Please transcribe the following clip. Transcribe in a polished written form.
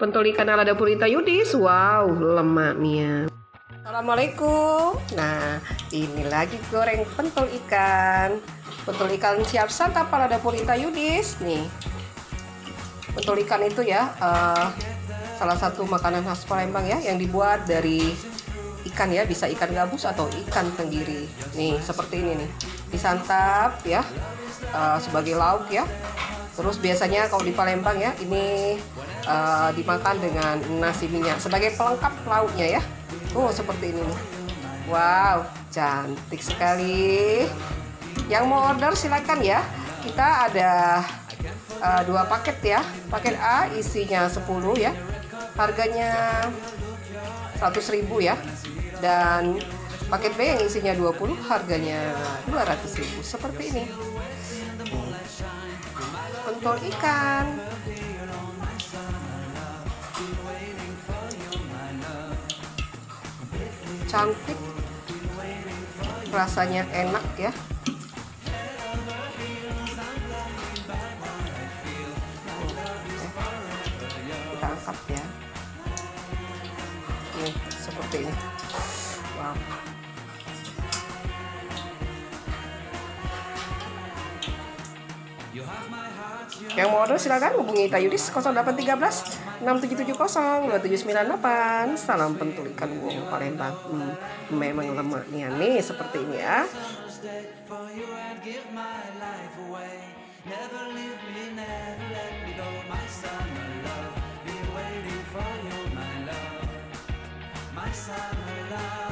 Pentol ikan ala dapur Ita Yudis. Wow, lemaknya. Assalamualaikum. Nah, ini lagi goreng pentol ikan. Pentol ikan siap santap ala dapur Ita Yudis. Nih, pentol ikan itu ya salah satu makanan khas Palembang ya, yang dibuat dari ikan ya, bisa ikan gabus atau ikan tenggiri. Nih, seperti ini nih, disantap ya sebagai lauk ya. Terus biasanya kalau di Palembang ya, ini dimakan dengan nasi minyak sebagai pelengkap lauknya ya. Oh, seperti ini nih. Wow, cantik sekali. Yang mau order silakan ya. Kita ada 2 paket ya. Paket A isinya 10 ya. Harganya 100.000 ya. Dan paket B yang isinya 20 harganya 200.000. Seperti ini. Pentol ikan. Cantik, rasanya enak ya. Kita angkat ya. Nih, seperti ini. Wow. Yang mau order silakan hubungi Ita Yudis 0813 6770 2798. Salam pentol ikan Wong Palembang. Memang lemaknya nih seperti ini ya. Never leave me, never let me go, my summer love. Be waiting for you, my love, my summer love.